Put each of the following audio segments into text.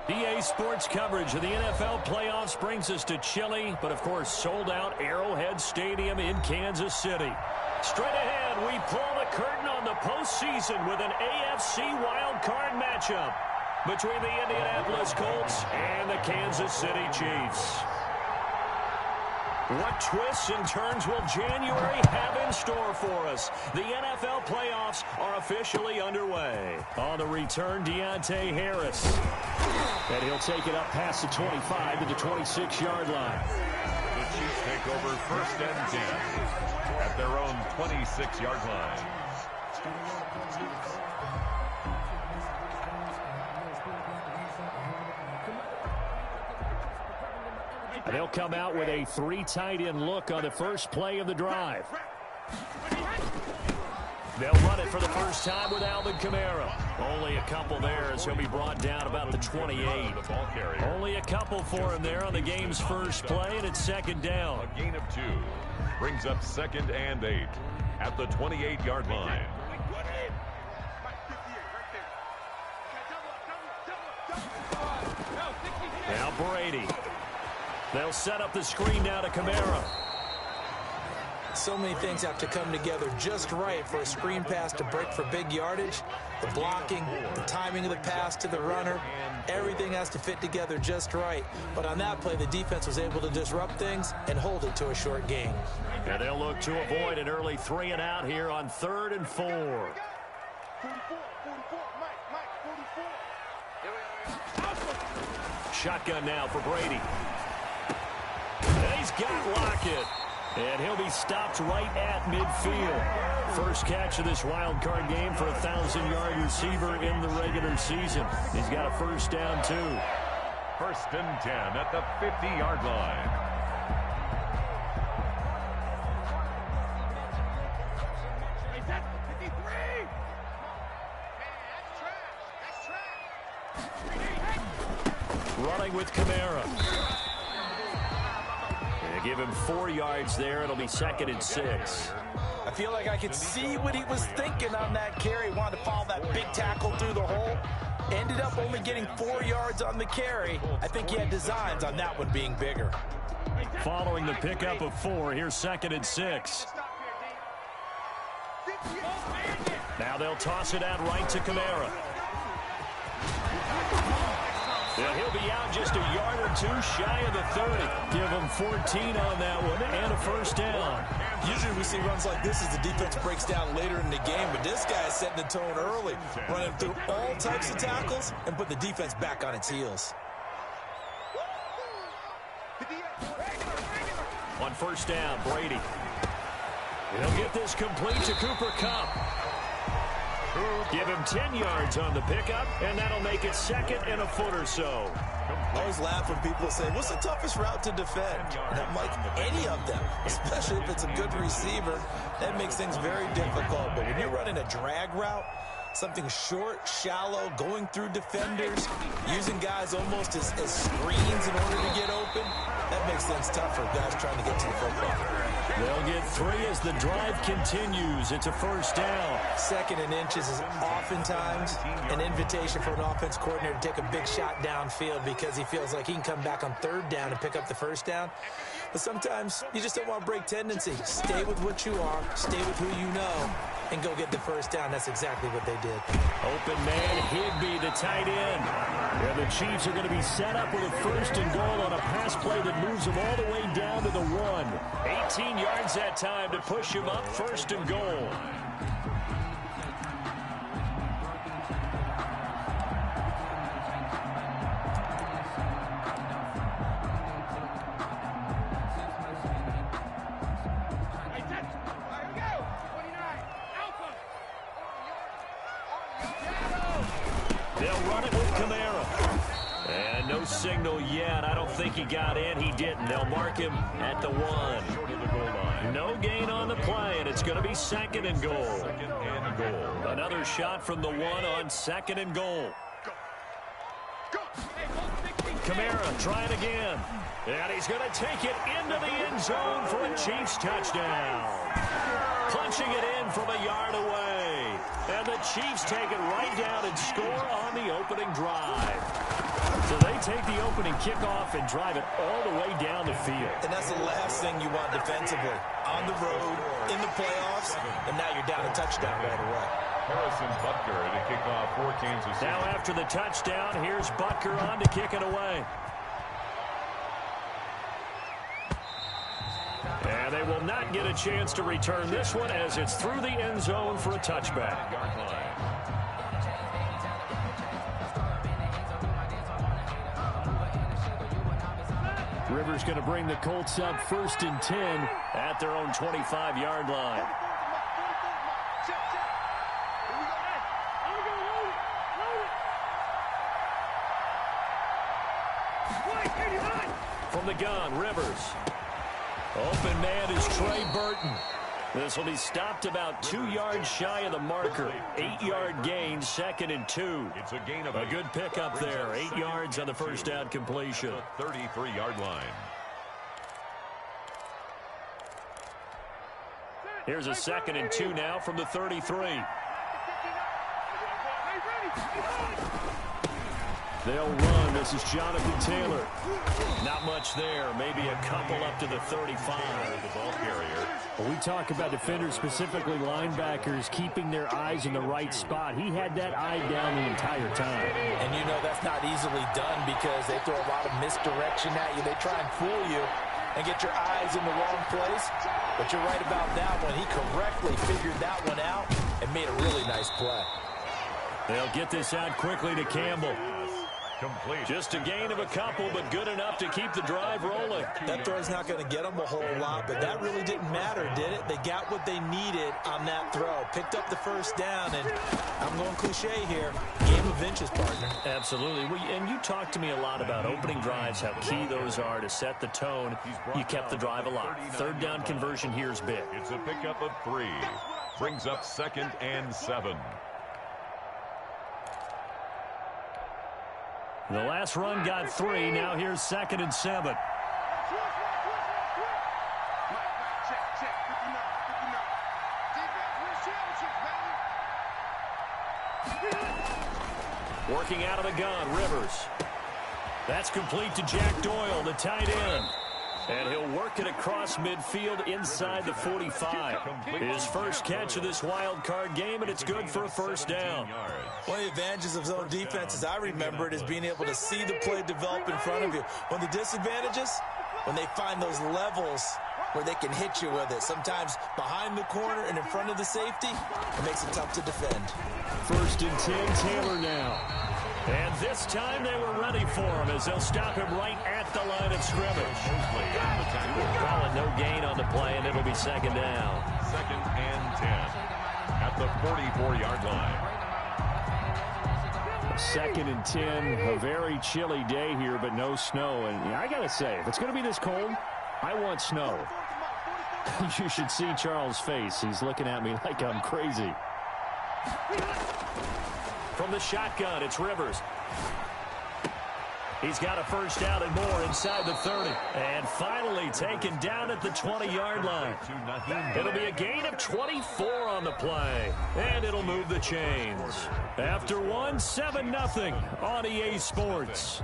EA Sports coverage of the NFL playoffs brings us to chilly, but of course sold-out Arrowhead Stadium in Kansas City. Straight ahead, we pull the curtain on the postseason with an AFC wildcard matchup between the Indianapolis Colts and the Kansas City Chiefs. What twists and turns will January have in store for us? The NFL playoffs are officially underway. On the return, Deontay Harris. And he'll take it up past the 25 to the 26-yard line. The Chiefs take over 1st and 10 at their own 26-yard line. They'll come out with a 3 tight end look on the first play of the drive. They'll run it for the first time with Alvin Kamara. Only a couple there as he'll be brought down about the 28. Only a couple for him there on the game's first play, and it's 2nd down. A gain of 2 brings up 2nd and 8 at the 28-yard line. Now Brady. They'll set up the screen now to Kamara. So many things have to come together just right for a screen pass to break for big yardage. The blocking, the timing of the pass to the runner, everything has to fit together just right. But on that play, the defense was able to disrupt things and hold it to a short gain. And they'll look to avoid an early 3 and out here on 3rd and 4. Shotgun now for Brady. And he's got Lockett. And he'll be stopped right at midfield. First catch of this wild card game for a 1,000-yard receiver in the regular season. He's got a 1st down, too. 1st and 10 at the 50-yard line. Running with Kamara. Give him 4 yards there. It'll be 2nd and 6. I feel like I could see what he was thinking on that carry. Wanted to follow that big tackle through the hole. Ended up only getting 4 yards on the carry. I think he had designs on that one being bigger. Following the pickup of 4, here's 2nd and 6. Now they'll toss it out right to Kamara. Yeah, he'll be out just a yard or 2 shy of the 30. Give him 14 on that one and a 1st down. Usually we see runs like this as the defense breaks down later in the game, but this guy is setting the tone early, running through all types of tackles and put the defense back on its heels. On 1st down, Brady. He'll get this complete to Cooper Kupp. Give him 10 yards on the pickup, and that'll make it 2nd and a foot or so. I always laugh when people say, what's the toughest route to defend? And I'm like, any of them, especially if it's a good receiver. That makes things very difficult. But when you're running a drag route, something short, shallow, going through defenders, using guys almost as screens in order to get open, that makes things tough for guys trying to get to the football. They'll get 3 as the drive continues. It's a 1st down. 2nd and inches is oftentimes an invitation for an offense coordinator to take a big shot downfield because he feels like he can come back on 3rd down and pick up the 1st down. But sometimes you just don't want to break tendency. Stay with what you are, stay with who you know, and go get the 1st down. That's exactly what they did. Open man, Higbee, the tight end. And the Chiefs are going to be set up with a 1st and goal on a pass play that moves them all the way down to the 1. 18 yards that time to push him up, 1st and goal. They'll run it with Kamara. And no signal yet. I don't think he got in. He didn't. They'll mark him at the 1. No gain on the play, and it's going to be 2nd and goal. Another shot from the 1 on 2nd and goal. Kamara trying again. And he's going to take it into the end zone for a Chiefs touchdown. Punching it in from a yard away. And the Chiefs take it right down and score on the opening drive. So they take the opening kickoff and drive it all the way down the field. And that's the last thing you want defensively. On the road, in the playoffs, and now you're down a touchdown right away. Harrison Butker to kick off for Kansas City. Now after the touchdown, here's Butker on to kick it away. And they will not get a chance to return this one as it's through the end zone for a touchback. Rivers going to bring the Colts up 1st and 10 at their own 25-yard line. From the gun, Rivers. Open man is Trey Burton. This will be stopped about 2 yards shy of the marker. 8-yard gain, 2nd and 2. It's a gain of a good pickup there. 8 yards on the first down completion. 33-yard line. Here's a 2nd and 2 now from the 33. They'll run. This is Jonathan Taylor. Not much there. Maybe a couple up to the 35. The ball carrier. Well, we talk about defenders, specifically linebackers, keeping their eyes in the right spot. He had that eye down the entire time. And you know that's not easily done because they throw a lot of misdirection at you. They try and fool you and get your eyes in the wrong place. But you're right about that one. He correctly figured that one out and made a really nice play. They'll get this out quickly to Campbell. Complete. Just a gain of a couple, but good enough to keep the drive rolling. That throw's not going to get them a whole lot, but that really didn't matter, did it? They got what they needed on that throw. Picked up the first down, and I'm going cliche here. Game of inches, partner. Absolutely. And you talked to me a lot about opening drives, how key those are to set the tone. You kept the drive alive. 3rd down conversion here is big. It's a pickup of 3. Brings up 2nd and 7. The last run got 3. Now here's 2nd and 7. Working out of the gun, Rivers. That's complete to Jack Doyle, the tight end. And he'll work it across midfield inside the 45. His first catch of this wild card game, and it's good for a first down. One of the advantages of zone defense, as I remember it, is being able to see the play develop in front of you. One of the disadvantages, when they find those levels where they can hit you with it. Sometimes behind the corner and in front of the safety, it makes it tough to defend. 1st and 10, Taylor now. And this time they were ready for him as they'll stop him right at the line of scrimmage. Calling no gain on the play, and it'll be 2nd down. 2nd and 10 at the 44-yard line. 2nd and 10, a very chilly day here, but no snow. And I got to say, if it's going to be this cold, I want snow. You should see Charles' face. He's looking at me like I'm crazy. From the shotgun, it's Rivers. He's got a first down and more inside the 30. And finally taken down at the 20-yard line. It'll be a gain of 24 on the play. And it'll move the chains. After one, 7-0 on EA Sports.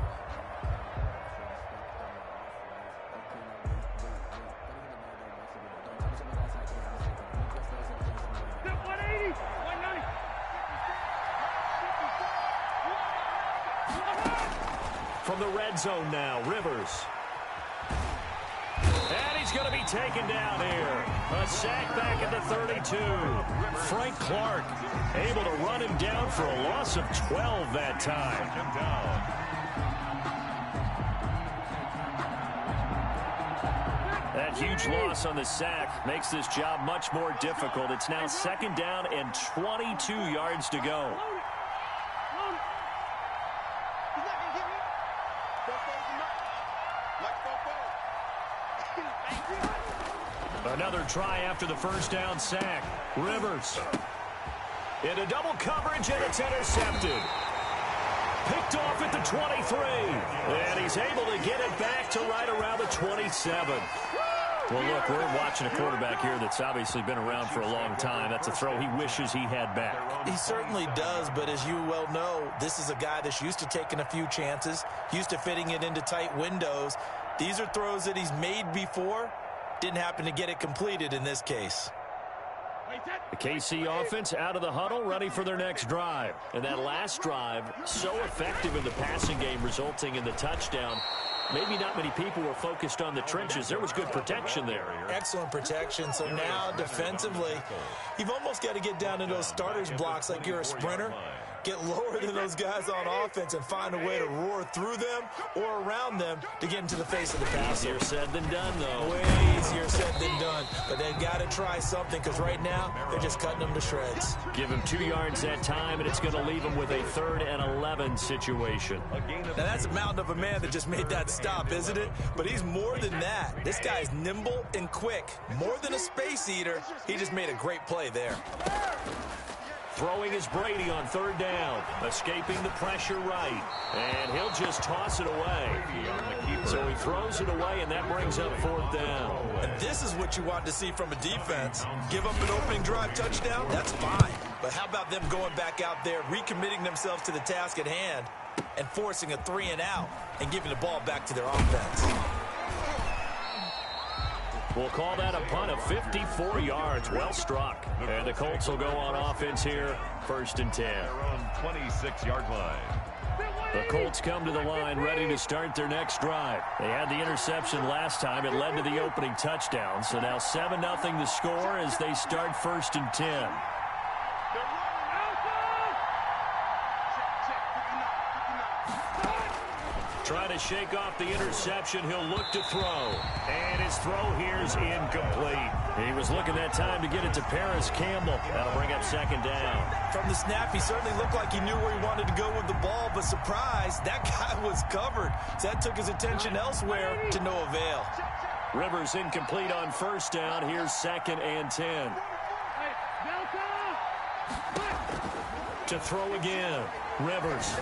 From the red zone now, Rivers. And he's going to be taken down here. A sack back at the 32. Frank Clark able to run him down for a loss of 12 that time. That huge loss on the sack makes this job much more difficult. It's now 2nd down and 22 yards to go. Another try after the first down sack. Rivers into double coverage, and it's intercepted. Picked off at the 23. And he's able to get it back to right around the 27. Well, look, we're watching a quarterback here that's obviously been around for a long time. That's a throw he wishes he had back. He certainly does, but as you well know, this is a guy that's used to taking a few chances, used to fitting it into tight windows. These are throws that he's made before. Didn't happen to get it completed in this case. The KC offense out of the huddle, ready for their next drive. And that last drive, so effective in the passing game, resulting in the touchdown. Maybe not many people were focused on the trenches. There was good protection there. Excellent protection. So now defensively, you've almost got to get down to those starters blocks like you're a sprinter. Get lower than those guys on offense and find a way to roar through them or around them to get into the face of the passer. Easier said than done, though. Way easier said than done. But they've got to try something because right now they're just cutting them to shreds. Give him 2 yards that time, and it's going to leave him with a 3rd and 11 situation. Now that's a mountain of a man that just made that stop, isn't it? But he's more than that. This guy's nimble and quick. More than a space eater, he just made a great play there. Throwing is Brady on 3rd down. Escaping the pressure right. And he'll just toss it away. So he throws it away, and that brings up 4th down. And this is what you want to see from a defense. Give up an opening drive touchdown, that's fine. But how about them going back out there, recommitting themselves to the task at hand, and forcing a 3-and-out and giving the ball back to their offense? We'll call that a punt of 54 yards. Well struck. And the Colts will go on offense here, 1st and 10. Their own 26-yard line. The Colts come to the line ready to start their next drive. They had the interception last time. It led to the opening touchdown. So now 7-0 the score as they start 1st and 10. Trying to shake off the interception. He'll look to throw. And his throw here is incomplete. He was looking that time to get it to Paris Campbell. That'll bring up 2nd down. From the snap, he certainly looked like he knew where he wanted to go with the ball, but surprise, that guy was covered. So that took his attention elsewhere to no avail. Rivers incomplete on 1st down. Here's 2nd and 10. To throw again. Rivers.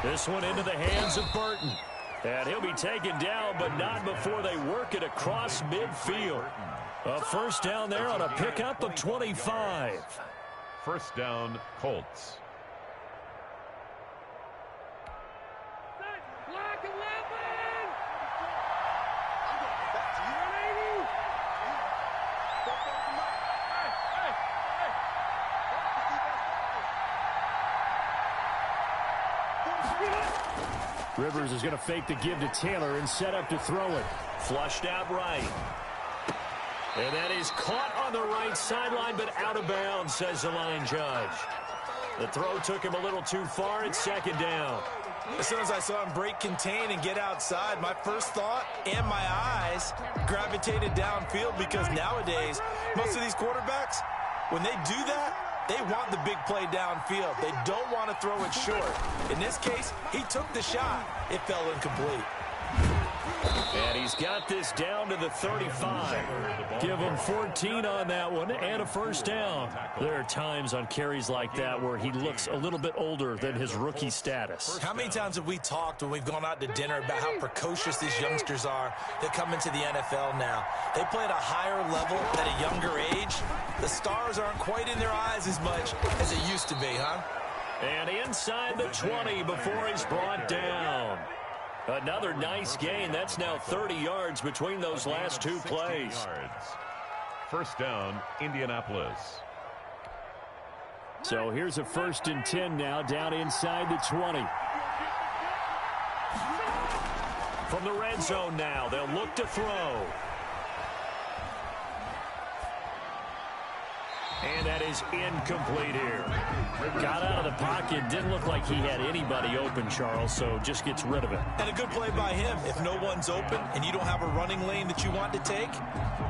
This one into the hands of Burton. And he'll be taken down, but not before they work it across midfield. A 1st down there on a pickup of 25. 1st down, Colts. Rivers is going to fake the give to Taylor and set up to throw it. Flushed out right. And that is caught on the right sideline, but out of bounds, says the line judge. The throw took him a little too far. It's 2nd down. As soon as I saw him break contain and get outside, my first thought and my eyes gravitated downfield because nowadays, most of these quarterbacks, when they do that, they want the big play downfield. They don't want to throw it short. In this case, he took the shot. It fell incomplete. And he's got this down to the 35. Give him 14 on that one and a 1st down. There are times on carries like that where he looks a little bit older than his rookie status. How many times have we talked when we've gone out to dinner about how precocious these youngsters are that come into the NFL now? They play at a higher level at a younger age. The stars aren't quite in their eyes as much as it used to be, huh? And inside the 20 before he's brought down. Another nice gain. That's now 30 yards between those last 2 plays. 1st down, Indianapolis. So here's a 1st and 10 now down inside the 20. From the red zone now, they'll look to throw. And that is incomplete here. Got out of the pocket. Didn't look like he had anybody open, Charles, so just gets rid of it. And a good play by him. If no one's open and you don't have a running lane that you want to take,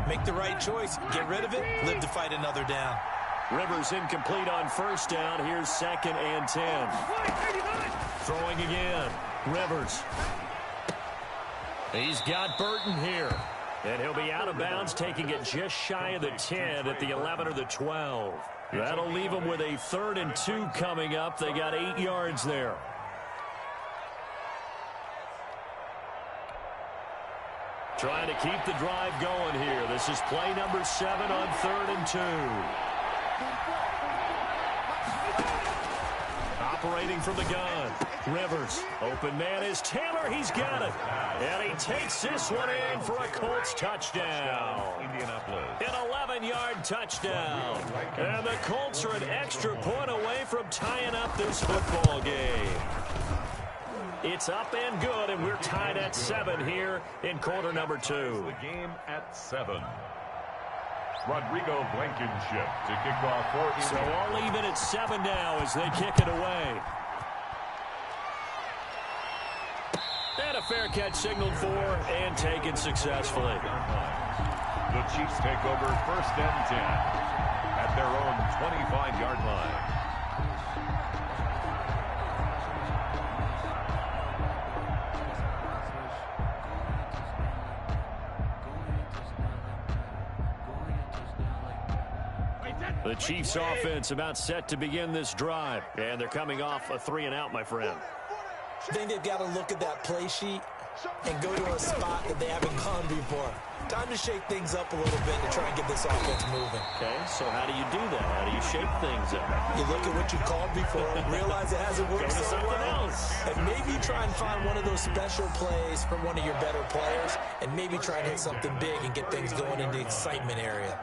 make the right choice. Get rid of it. Live to fight another down. Rivers incomplete on 1st down. Here's 2nd and 10. Throwing again. Rivers. He's got Burton here. And he'll be out of bounds, taking it just shy of the 10 at the 11 or the 12. That'll leave them with a 3rd and 2 coming up. They got 8 yards there. Trying to keep the drive going here. This is play number 7 on 3rd and 2. Operating from the gun. Rivers. Open man is Taylor. He's got it. And he takes this one in for a Colts touchdown. An 11-yard touchdown. And the Colts are an extra point away from tying up this football game. It's up and good, and we're tied at 7 here in quarter number 2. The game at 7. Rodrigo Blankenship to kick off for So all even at 7 now as they kick it away. And a fair catch signaled for and taken successfully. The Chiefs take over 1st and 10 at their own 25-yard line. The Chiefs offense about set to begin this drive. And they're coming off a 3-and-out, my friend. I think they've got to look at that play sheet and go to a spot that they haven't gone before. Time to shake things up a little bit to try and get this offense moving. Okay, so how do you do that? How do you shake things up? You look at what you called before, realize it hasn't worked so well, and maybe try and find one of those special plays from one of your better players, and maybe try and hit something big and get things going in the excitement area.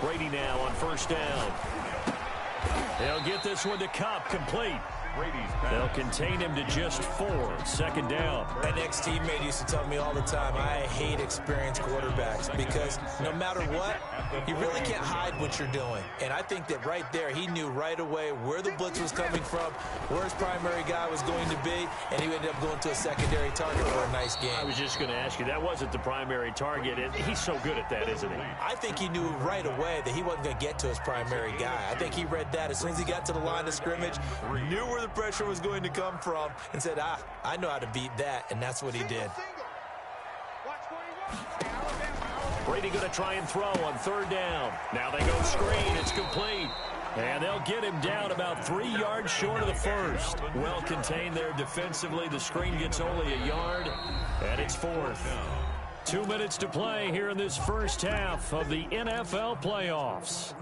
Brady now on 1st down. They'll get this one to Cup, complete. They'll contain him to just 4. 2nd down. An ex-teammate used to tell me all the time, I hate experienced quarterbacks because no matter what, you really can't hide what you're doing. And I think that right there, he knew right away where the blitz was coming from, where his primary guy was going to be, and he ended up going to a secondary target for a nice game. I was just going to ask you, that wasn't the primary target. He's so good at that, isn't he? I think he knew right away that he wasn't going to get to his primary guy. I think he read that as soon as he got to the line of scrimmage, knew where the pressure was going to come from, and said, I know how to beat that, and that's what he did. Brady going to try and throw on 3rd down. Now they go screen. It's complete. And they'll get him down about 3 yards short of the first. Well contained there defensively. The screen gets only a yard, and it's 4th. 2 minutes to play here in this first half of the NFL playoffs.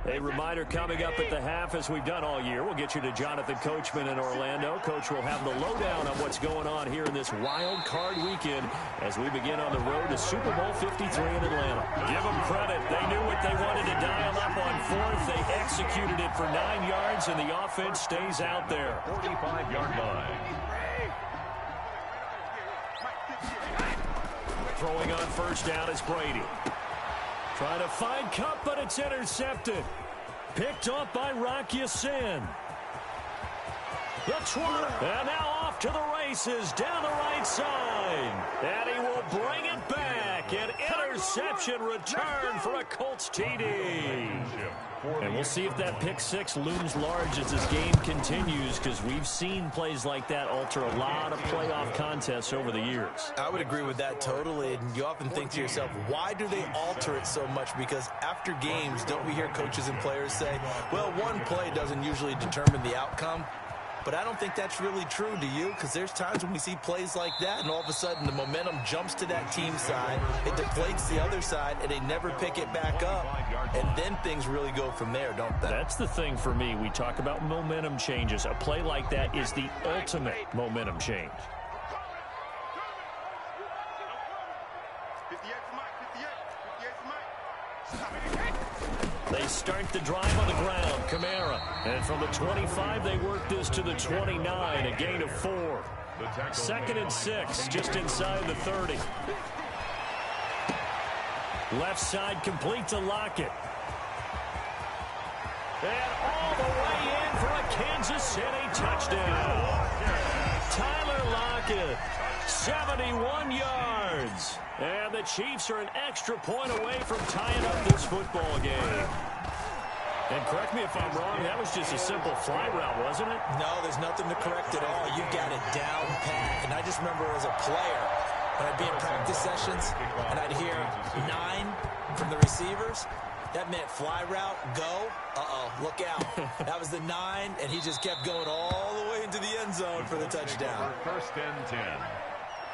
A reminder coming up at the half, as we've done all year. We'll get you to Jonathan Coachman in Orlando. Coach will have the lowdown on what's going on here in this wild card weekend as we begin on the road to Super Bowl 53 in Atlanta. Give them credit. They knew what they wanted to dial up on 4th. They executed it for 9 yards, and the offense stays out there. 45-yard line. Throwing on 1st down is Brady. Trying to find Cup, but it's intercepted. Picked up by Rock Ya-Sin. The 20. And now off to the races down the right side. And he will bring it back. An interception return for a Colts TD. And we'll see if that pick 6 looms large as this game continues, because we've seen plays like that alter a lot of playoff contests over the years. I would agree with that totally, and you often think to yourself, why do they alter it so much? Because after games, don't we hear coaches and players say, well, one play doesn't usually determine the outcome? But I don't think that's really true, do you? Because there's times when we see plays like that, and all of a sudden the momentum jumps to that team side, it deflates the other side, and they never pick it back up. And then things really go from there, don't they? That's the thing for me. We talk about momentum changes. A play like that is the ultimate momentum change. They start the drive on the ground. Kamara. And from the 25, they work this to the 29. A gain of 4. 2nd and 6, just inside the 30. Left side complete to Lockett. And all the way in for a Kansas City touchdown. Tyler Lockett, 71 yards. And the Chiefs are an extra point away from tying up this football game. And correct me if I'm wrong, that was just a simple fly route, wasn't it? No, there's nothing to correct at all. You got it down pat. And I just remember as a player, when I'd be in practice sessions and I'd hear 9 from the receivers, That meant fly route, go. Uh-oh, look out. That was the 9, and he just kept going all the way into the end zone for the touchdown. First and 10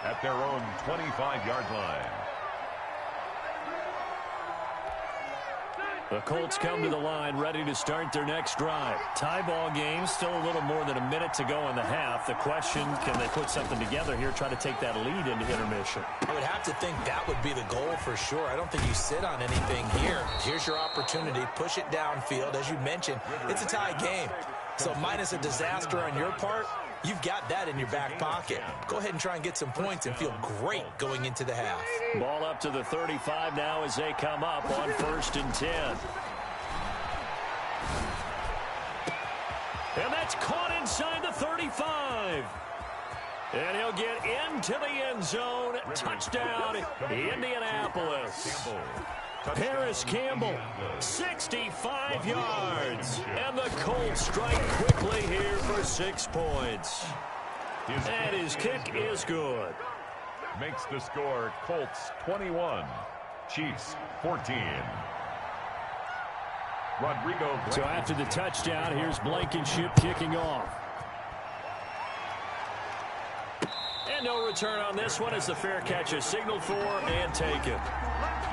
at their own 25-yard line. The Colts come to the line, ready to start their next drive. Tie ball game, still a little more than a minute to go in the half. The question, can they put something together here, try to take that lead into intermission? I would have to think that would be the goal for sure. I don't think you sit on anything here. Here's your opportunity. Push it downfield. As you mentioned, it's a tie game. So minus a disaster on your part, you've got that in your back pocket. Go ahead and try and get some points and feel great going into the half. Ball up to the 35 now as they come up on 1st and 10. And that's caught inside the 35. And he'll get into the end zone. Touchdown, Indianapolis. Paris Campbell, 65 yards. And the Colts strike quickly here for 6 points. And his kick is good. Makes the score Colts 21, Chiefs 14. Rodrigo. So after the touchdown, here's Blankenship kicking off. And no return on this one as the fair catch is signaled for and taken.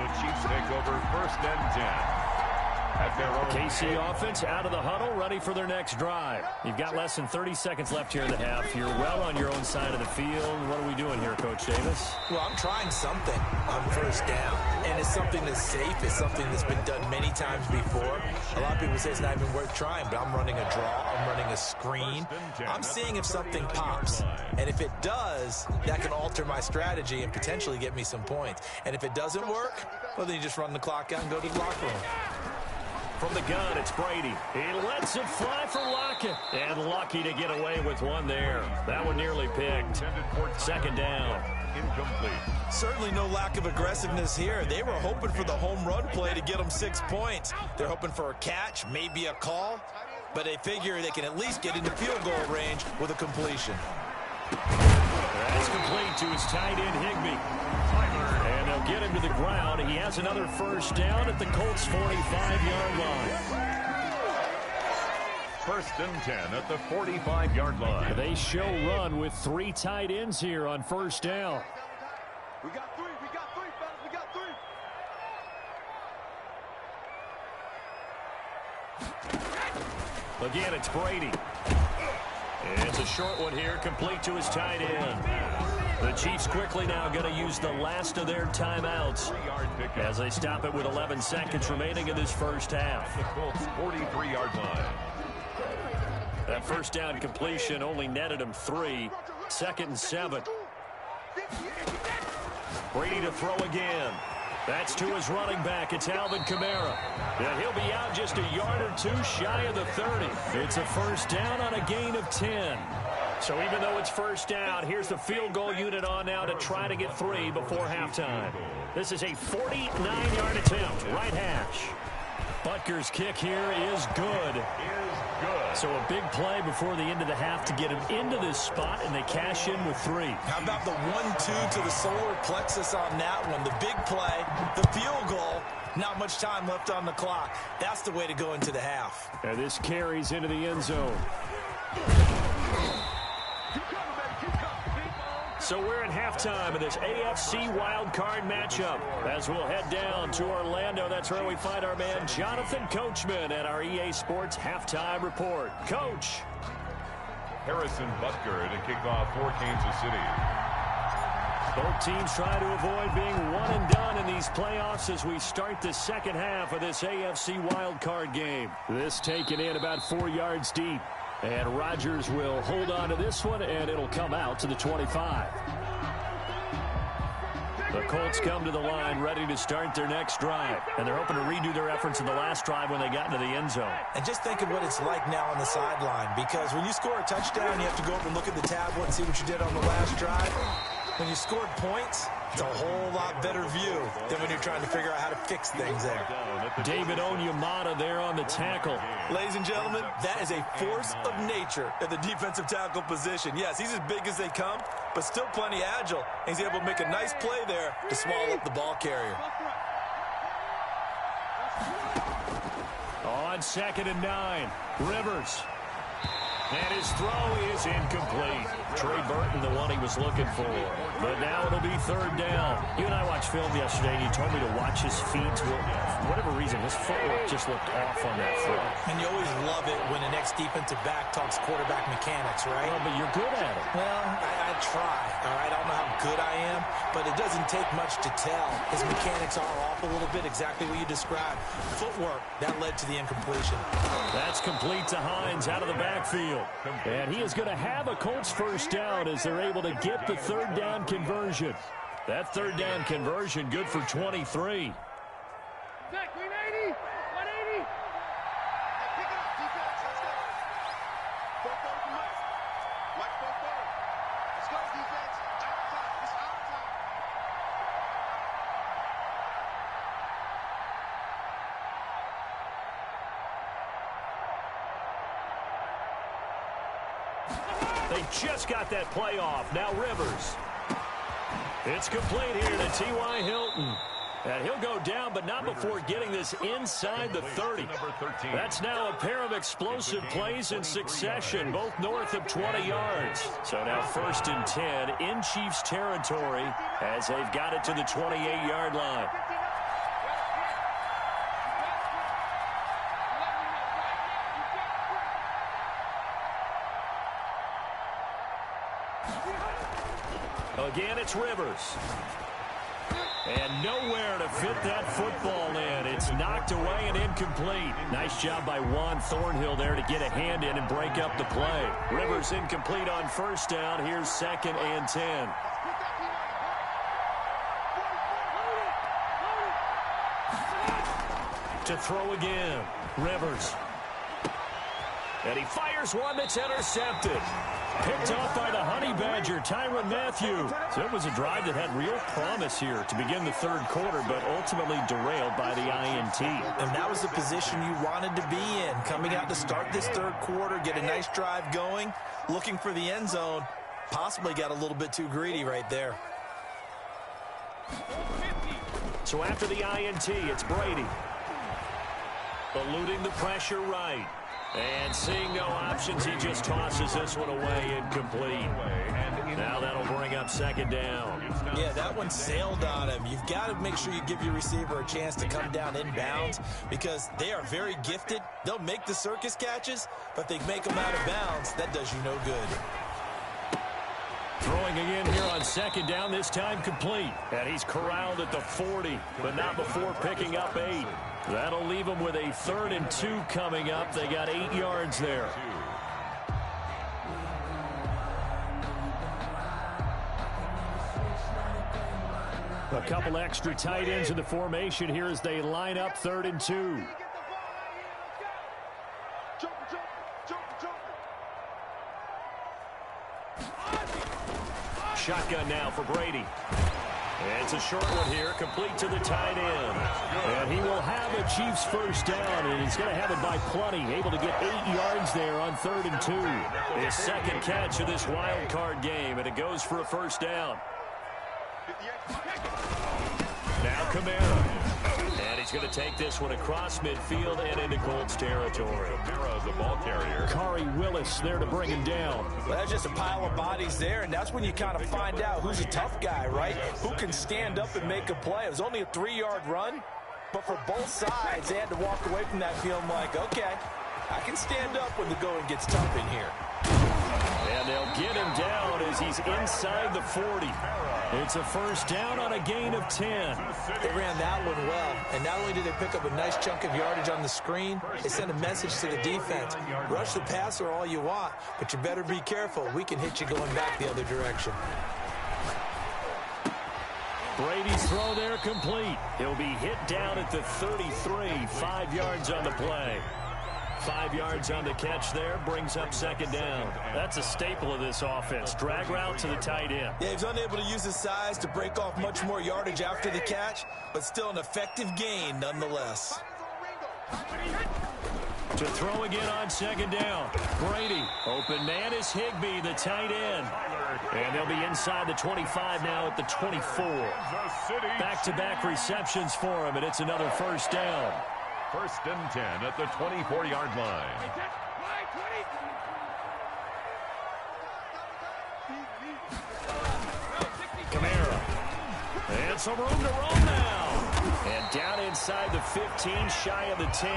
The Chiefs take over 1st and 10. At their own KC offense out of the huddle, ready for their next drive. You've got less than 30 seconds left here in the half. You're well on your own side of the field. What are we doing here, Coach Davis? Well, I'm trying something on 1st down, and it's something that's safe. It's something that's been done many times before. A lot of people say it's not even worth trying, but I'm running a draw. I'm running a screen. I'm seeing if something pops, and if it does, that can alter my strategy and potentially get me some points. And if it doesn't work, well, then you just run the clock out and go to the locker room. From the gun, it's Brady. He lets it fly for Lockett. And lucky to get away with one there. That one nearly picked. 2nd down. Incomplete. Certainly no lack of aggressiveness here. They were hoping for the home run play to get them 6 points. They're hoping for a catch, maybe a call. But they figure they can at least get into field goal range with a completion. That's complete to his tight end, Higbee. And they'll get him to the ground. He has another 1st down at the Colts' 45-yard line. 1st and 10 at the 45-yard line. They show run with 3 tight ends here on 1st down. We got 3, fellas, we got 3. Again, it's Brady. It's a short one here, complete to his tight end. The Chiefs quickly now going to use the last of their timeouts as they stop it with 11 seconds remaining in this 1st half. The Colts 43-yard line. That 1st down completion only netted him 3. 2nd and 7. Brady to throw again. That's to his running back. It's Alvin Kamara. And he'll be out just a yard or 2 shy of the 30. It's a 1st down on a gain of 10. So even though it's 1st down, here's the field goal unit on now to try to get 3 before halftime. This is a 49-yard attempt, right hash. Butker's kick here is good. So a big play before the end of the half to get him into this spot, and they cash in with 3. How about the 1-2 to the solar plexus on that one? The big play, the field goal, not much time left on the clock. That's the way to go into the half. And this carries into the end zone. So we're at halftime of this AFC wildcard matchup. As we'll head down to Orlando, that's where we find our man Jonathan Coachman at our EA Sports Halftime Report. Coach. Harrison Butker to kick off for Kansas City. Both teams try to avoid being one and done in these playoffs as we start the 2nd half of this AFC wildcard game. This taken in about 4 yards deep. And Rodgers will hold on to this one, and it'll come out to the 25. The Colts come to the line ready to start their next drive. And they're hoping to redo their efforts in the last drive when they got into the end zone. And just think of what it's like now on the sideline. Because when you score a touchdown, you have to go up and look at the tablet and see what you did on the last drive. When you scored points, it's a whole lot better view than when you're trying to figure out how to fix things there. David Onyemata there on the tackle. Ladies and gentlemen, that is a force of nature at the defensive tackle position. Yes, he's as big as they come, but still plenty agile. And he's able to make a nice play there to swallow up the ball carrier. on 2nd and 9. Rivers. And his throw is incomplete. Trey Burton, the one he was looking for. But now it'll be 3rd down. You and I watched film yesterday, and you told me to watch his feet. Well, for whatever reason, his footwork just looked off on that throw. And you always love it when an ex-defensive back talks quarterback mechanics, right? Well, but you're good at it. Well, I try, all right? I don't know how good I am, but it doesn't take much to tell. His mechanics are off a little bit, exactly what you described. Footwork, that led to the incompletion. That's complete to Hines out of the backfield. And he is going to have a Colts first down as they're able to get the 3rd down conversion. That 3rd down conversion good for 23. Back, 380, 180. Hey, pick it up, defense. Let's go. Both goals to Mike. Mike, both goals. Let's go, defense. Our time. It's our time. They just got that play off. Now Rivers. It's complete here to T.Y. Hilton. And he'll go down, but not before getting this inside the 30. That's now a pair of explosive plays in succession, both north of 20 yards. So now 1st and 10 in Chiefs territory as they've got it to the 28-yard line. Again, it's Rivers. And nowhere to fit that football in. It's knocked away and incomplete. Nice job by Juan Thornhill there to get a hand in and break up the play. Rivers incomplete on 1st down. Here's 2nd and 10. To throw again. Rivers. And he fires one that's intercepted. Picked off by the Honey Badger, Tyrann Mathieu. So it was a drive that had real promise here to begin the 3rd quarter, but ultimately derailed by the INT. And that was the position you wanted to be in. Coming out to start this 3rd quarter, get a nice drive going, looking for the end zone. Possibly got a little bit too greedy right there. So after the INT, it's Brady. Eluding the pressure right. And seeing no options, he just tosses this one away incomplete. Now that'll bring up 2nd down. Yeah, that one sailed on him. You've got to make sure you give your receiver a chance to come down inbounds because they are very gifted. They'll make the circus catches, but they make them out of bounds. That does you no good. Throwing again here on 2nd down, this time complete. And he's corralled at the 40, but not before picking up 8. That'll leave them with a 3rd and 2 coming up. They got 8 yards there. A couple extra tight ends in the formation here as they line up 3rd and 2. Shotgun now for Brady. It's a short one here, complete to the tight end. And he will have a Chiefs first down, and he's going to have it by plenty. Able to get 8 yards there on 3rd and 2. His 2nd catch of this wild card game, and it goes for a first down. Now Kamara. And he's going to take this one across midfield and into Colts territory. Kamara, the ball carrier. Kari Willis there to bring him down. Well, that's just a pile of bodies there, and that's when you kind of find out who's a tough guy, right? Who can stand up and make a play. It was only a 3-yard run, but for both sides, they had to walk away from that feeling like, okay, I can stand up when the going gets tough in here. And they'll get him down as he's inside the 40. It's a first down on a gain of 10. They ran that one well, and not only did they pick up a nice chunk of yardage on the screen, they sent a message to the defense. Rush the passer all you want, but you better be careful. We can hit you going back the other direction. Brady's throw there complete. He'll be hit down at the 33, 5 yards on the play. 5 yards on the catch there, brings up 2nd down. That's a staple of this offense. Drag route to the tight end. Yeah, he's unable to use his size to break off much more yardage after the catch, but still an effective gain nonetheless. To throw again on 2nd down. Brady, open man is Higbee, the tight end. And they'll be inside the 25 now at the 24. Back-to-back receptions for him, and it's another first down. First and 10 at the 24-yard line. Kamara. And some room to roam now. And down inside the 15, shy of the 10.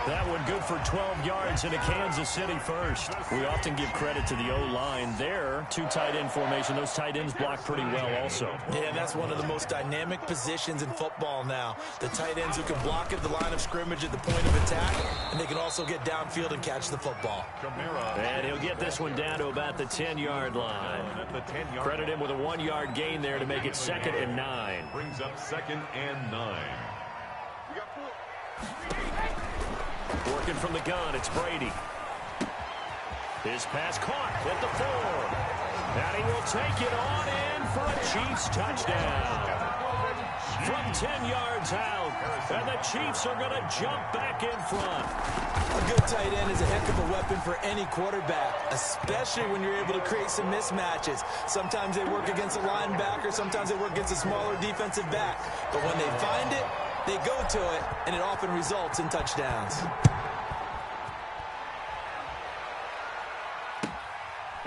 That one good for 12 yards into Kansas City first. We often give credit to the O-line there. Two tight end formation. Those tight ends block pretty well also. Yeah, that's one of the most dynamic positions in football now. The tight ends who can block at the line of scrimmage at the point of attack, and they can also get downfield and catch the football. And he'll get this one down to about the 10-yard line. Credit him with a 1-yard gain there to make it 2nd and 9. Brings up 2nd and 9. Working from the gun, it's Brady. His pass caught at the 4. And he will take it on in for a Chiefs touchdown. From 10 yards out. And the Chiefs are going to jump back in front. A good tight end is a heck of a weapon for any quarterback, especially when you're able to create some mismatches. Sometimes they work against a linebacker. Sometimes they work against a smaller defensive back. But when they find it, they go to it, and it often results in touchdowns.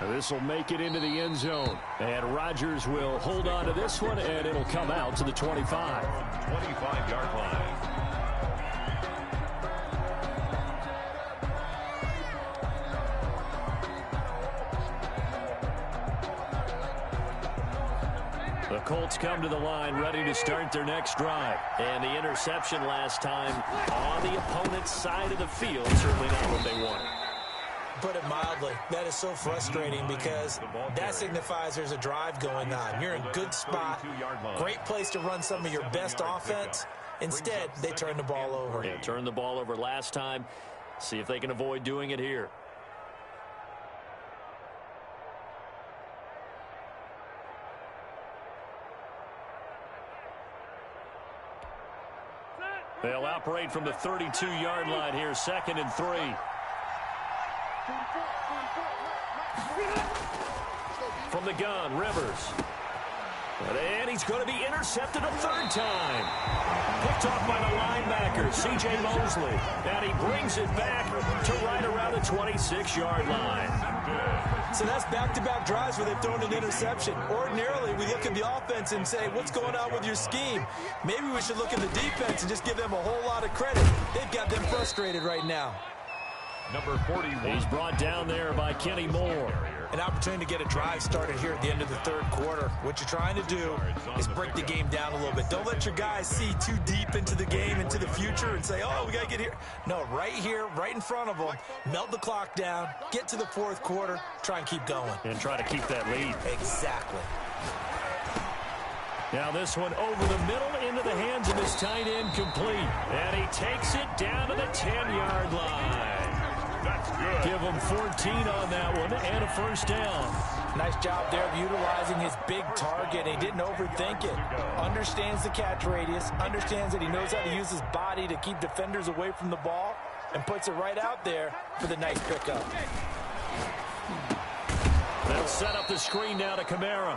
This will make it into the end zone. And Rodgers will hold on to this one, and it'll come out to the 25. 25-yard line. The Colts come to the line ready to start their next drive. And the interception last time on the opponent's side of the field. Certainly not what they wanted. Put it mildly, that is so frustrating because that signifies there's a drive going on. You're in a good spot, great place to run some of your best offense. Instead, they turn the ball over. Yeah, turned the ball over last time. See if they can avoid doing it here. They'll operate from the 32-yard line here, 2nd and 3. From the gun, Rivers. And he's going to be intercepted a 3rd time. Picked off by the linebacker, C.J. Mosley. And he brings it back to right around the 26-yard line. So that's back-to-back drives where they've thrown an interception. Ordinarily, we look at the offense and say, what's going on with your scheme? Maybe we should look at the defense and just give them a whole lot of credit. They've got them frustrated right now. Number 41. He's brought down there by Kenny Moore. An opportunity to get a drive started here at the end of the 3rd quarter. What you're trying to do is break the game down a little bit. Don't let your guys see too deep into the game, into the future, and say, oh, we got to get here. No, right here, right in front of them, melt the clock down, get to the 4th quarter, try and keep going. And try to keep that lead. Exactly. Now this one over the middle into the hands of his tight end, complete. And he takes it down to the 10-yard line. That's good. Give him 14 on that one and a 1st down. Nice job there of utilizing his big target. He didn't overthink it. Understands the catch radius. Understands that he knows how to use his body to keep defenders away from the ball. And puts it right out there for the nice pickup. They'll set up the screen now to Kamara.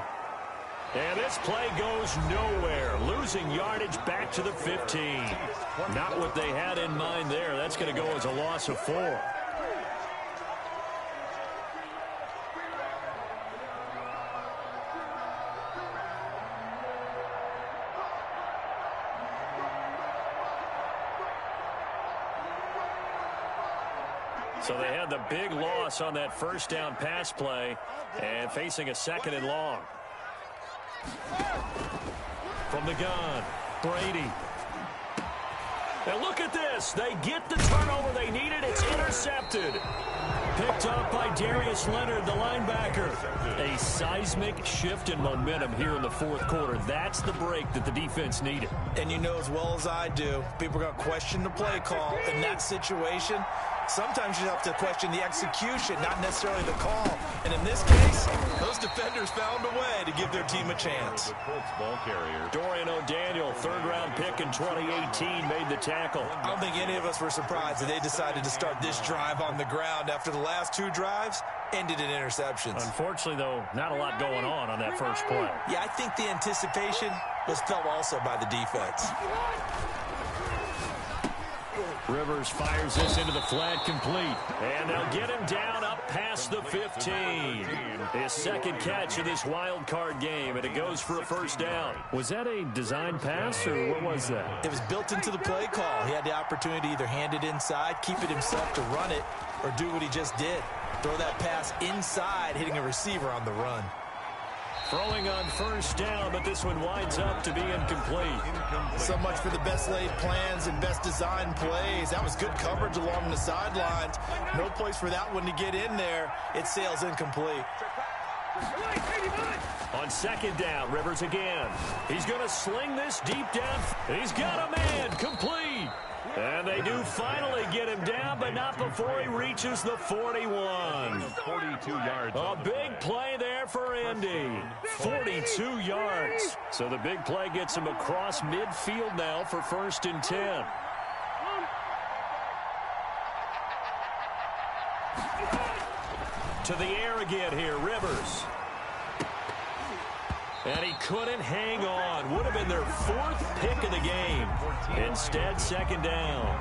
And this play goes nowhere. Losing yardage back to the 15. Not what they had in mind there. That's going to go as a loss of 4. So they had the big loss on that 1st down pass play and facing a 2nd and long. From the gun, Brady. Now look at this. They get the turnover they needed. It's intercepted. Picked up by Darius Leonard, the linebacker. A seismic shift in momentum here in the 4th quarter. That's the break that the defense needed. And you know as well as I do, people are going to question the play call in that situation. Sometimes you have to question the execution, not necessarily the call. And in this case, those defenders found a way to give their team a chance. The Colts ball carrier. Dorian O'Daniel, 3rd-round pick in 2018, made the tackle. I don't think any of us were surprised that they decided to start this drive on the ground after the last 2 drives ended in interceptions. Unfortunately, though, not a lot going on that first play. Yeah, I think the anticipation was felt also by the defense. Rivers fires this into the flat, complete. And they'll get him down up past the 15. His second catch of this wild card game, and it goes for a first down. Was that a design pass, or what was that? It was built into the play call. He had the opportunity to either hand it inside, keep it himself to run it, or do what he just did. Throw that pass inside, hitting a receiver on the run. Throwing on first down, but this one winds up to be incomplete. So much for the best laid plans and best designed plays. That was good coverage along the sidelines. No place for that one to get in there. It sails incomplete. On second down, Rivers again. He's going to sling this deep down. He's got a man, complete. And they do finally get him down, but not before he reaches the 41. 42 yards. A big play there for Indy. 42 yards. So the big play gets him across midfield now for 1st and 10. To the air again here, Rivers. And he couldn't hang on. Would have been their 4th pick of the game. Instead, second down.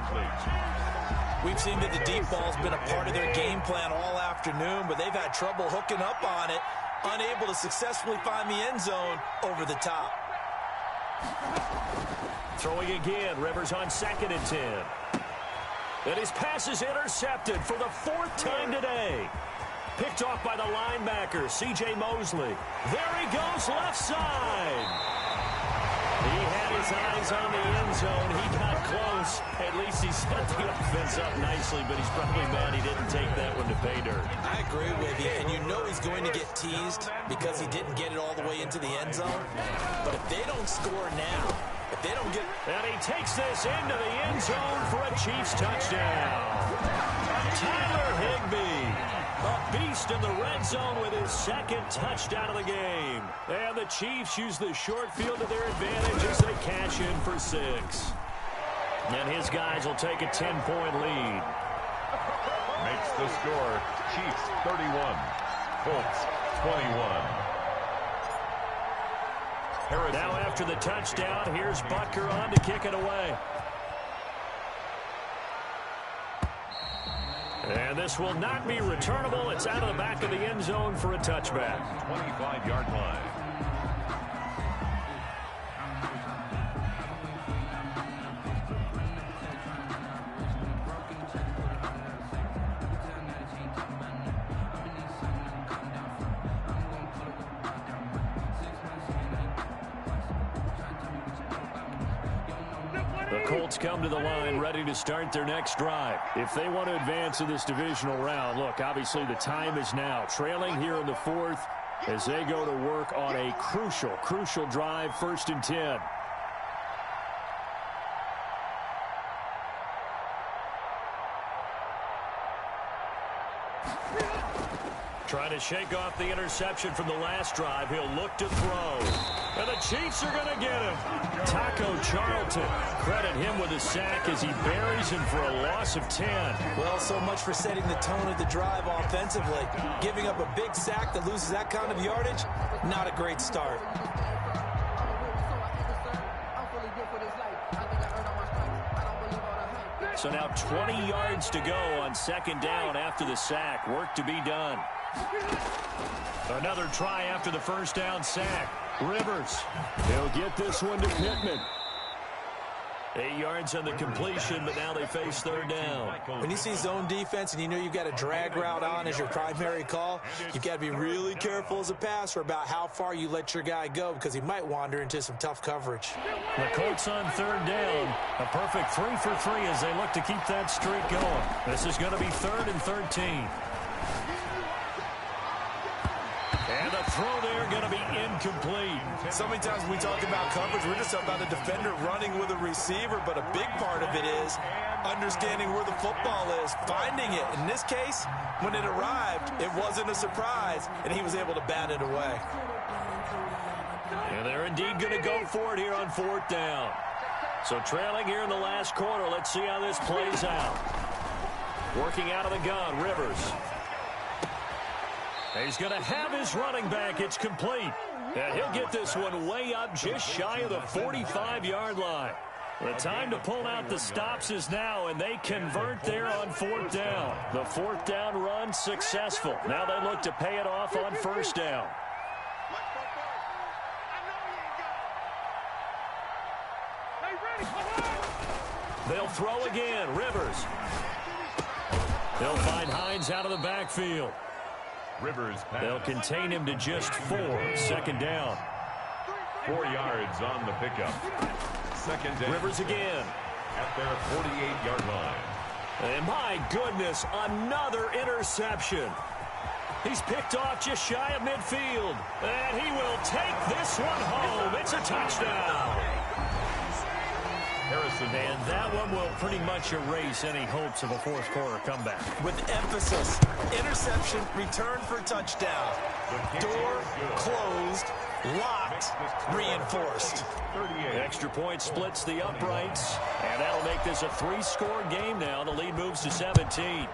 We've seen that the deep ball's been a part of their game plan all afternoon, but they've had trouble hooking up on it, unable to successfully find the end zone over the top. Throwing again, Rivers on 2nd and 10. And his pass is intercepted for the 4th time today. Picked off by the linebacker, C.J. Mosley. There he goes, left side. He had his eyes on the end zone. He got close. At least he set the offense up nicely, but he's probably mad he didn't take that one to pay dirt. I agree with you, and you know he's going to get teased because he didn't get it all the way into the end zone. But if they don't score now, if they don't get... And he takes this into the end zone for a Chiefs touchdown. Tyler Higbee. A beast in the red zone with his 2nd touchdown of the game. And the Chiefs use the short field to their advantage as they cash in for 6. And his guys will take a 10-point lead. Makes the score Chiefs 31, Colts 21. Now after the touchdown, here's Butker on to kick it away. And this will not be returnable. It's out of the back of the end zone for a touchback. 25-yard line. Colts come to the line ready to start their next drive. If they want to advance in this divisional round, look, obviously the time is now. Trailing here in the 4th as they go to work on a crucial drive, 1st and 10. Trying to shake off the interception from the last drive. He'll look to throw. And the Chiefs are going to get him. Taco Charlton. Credit him with a sack as he buries him for a loss of 10. Well, so much for setting the tone of the drive offensively. Giving up a big sack that loses that kind of yardage, not a great start. So now 20 yards to go on 2nd down after the sack. Work to be done. Another try after the 1st down sack. Rivers. He'll get this one to Pittman. 8 yards on the completion, but now they face 3rd down. When you see zone defense and you know you've got a drag route on as your primary call, you've got to be really careful as a passer about how far you let your guy go because he might wander into some tough coverage. The Colts on 3rd down. A perfect 3 for 3 as they look to keep that streak going. This is going to be 3rd and 13. And the throw there going to be incomplete. So many times when we talk about coverage, we're just talking about a defender running with a receiver, but a big part of it is understanding where the football is, finding it. In this case, when it arrived, it wasn't a surprise, and he was able to bat it away. And they're indeed going to go for it here on 4th down. So trailing here in the last quarter, let's see how this plays out. Working out of the gun, Rivers. He's going to have his running back. It's complete. And he'll get this one way up just shy of the 45-yard line. The time to pull out the stops is now, and they convert there on 4th down. The 4th down run successful. Now they look to pay it off on 1st down. They'll throw again. Rivers. They'll find Hines out of the backfield. Rivers pass. They'll contain him to just 4. 2nd down. 4 yards on the pickup. 2nd down. Rivers again. At their 48-yard line. And my goodness, another interception. He's picked off just shy of midfield. And he will take this one home. It's a touchdown. And that one will pretty much erase any hopes of a 4th quarter comeback. With emphasis, interception, return for touchdown. Door closed, locked, reinforced. Extra point splits the uprights, and that'll make this a 3-score game now. The lead moves to 17.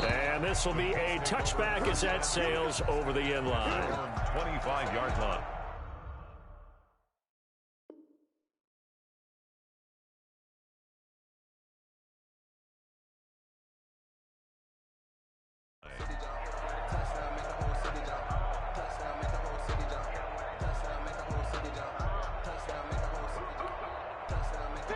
And this will be a touchback as that sails over the end line. 25-yard line.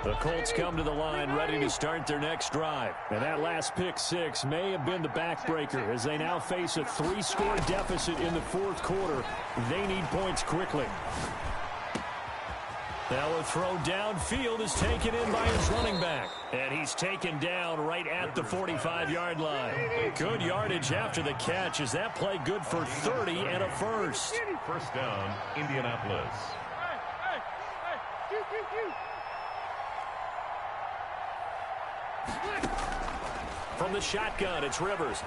The Colts come to the line ready to start their next drive. And that last pick 6 may have been the backbreaker as they now face a 3-score deficit in the 4th quarter. They need points quickly. Now a throw downfield is taken in by his running back. And he's taken down right at the 45-yard line. Good yardage after the catch. Is that play good for 30 and a first? 1st down, Indianapolis. From the shotgun, it's Rivers.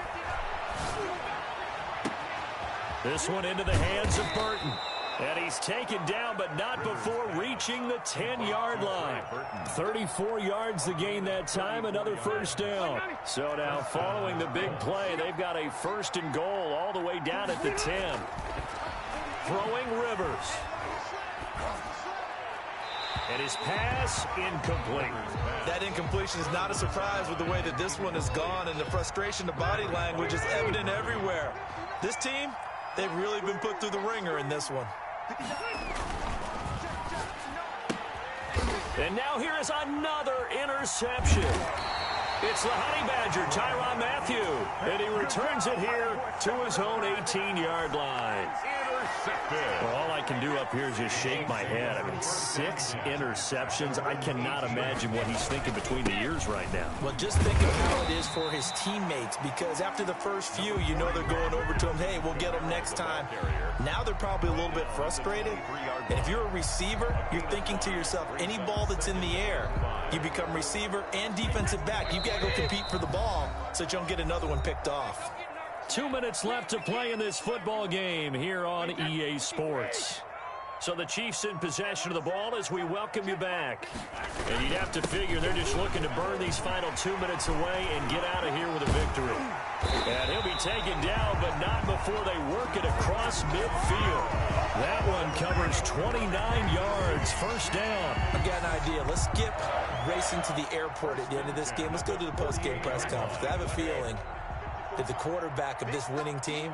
This one into the hands of Burton. And he's taken down, but not before reaching the 10-yard line. 34 yards to gain that time, another first down. So now following the big play, they've got a 1st and goal all the way down at the 10. Throwing Rivers. And his pass incomplete. That incompletion is not a surprise with the way that this one has gone, and the frustration, the body language is evident everywhere. This team, they've really been put through the ringer in this one. And now here is another interception. It's the Honey Badger, Tyrann Mathieu, and he returns it here to his own 18-yard line. Well, all I can do up here is just shake my head. I mean, 6 interceptions. I cannot imagine what he's thinking between the ears right now. Well, just think of how it is for his teammates, because after the first few, you know they're going over to him, hey, we'll get them next time. Now they're probably a little bit frustrated. And if you're a receiver, you're thinking to yourself, any ball that's in the air, you become receiver and defensive back. You've got to go compete for the ball so that you don't get another one picked off. 2 minutes left to play in this football game here on EA Sports. So the Chiefs in possession of the ball as we welcome you back. And you'd have to figure they're just looking to burn these final 2 minutes away and get out of here with a victory. And he'll be taken down, but not before they work it across midfield. That one covers 29 yards, 1st down. I've got an idea. Let's skip racing to the airport at the end of this game. Let's go to the post-game press conference. I have a feeling that the quarterback of this winning team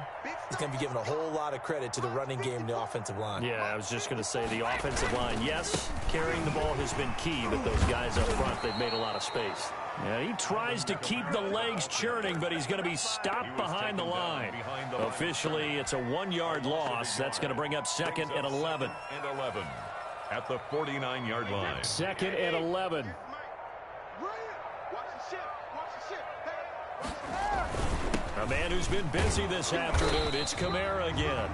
is going to be given a whole lot of credit to the running game and the offensive line. Yeah, I was just going to say the offensive line, yes, carrying the ball has been key, but those guys up front, they've made a lot of space. Yeah, he tries to keep the legs churning, but he's going to be stopped behind the line. Officially, it's a 1-yard loss. That's going to bring up 2nd and 11. And 11 at the 49-yard line. 2nd and 11. A man who's been busy this afternoon, it's Kamara again.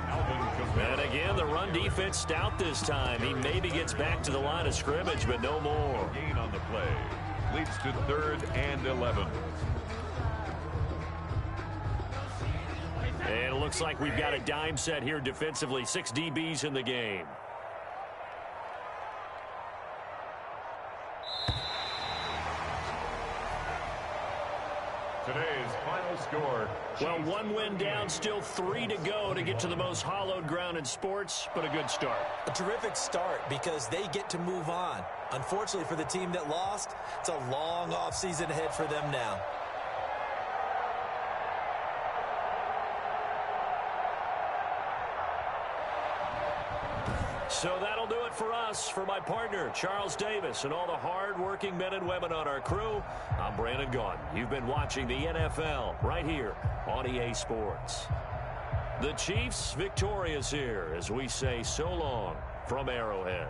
And again, the run defense stout this time. He maybe gets back to the line of scrimmage, but no more. Gain on the play. Leads to 3rd and 11. And it looks like we've got a dime set here defensively. 6 DBs in the game. Today's final score. Well, one win down, still 3 to go to get to the most hallowed ground in sports, but a good start. A terrific start because they get to move on. Unfortunately for the team that lost, it's a long offseason ahead for them now. So that'll do it for us. For my partner, Charles Davis, and all the hard-working men and women on our crew, I'm Brandon Gaudin. You've been watching the NFL right here on EA Sports. The Chiefs victorious here as we say so long from Arrowhead.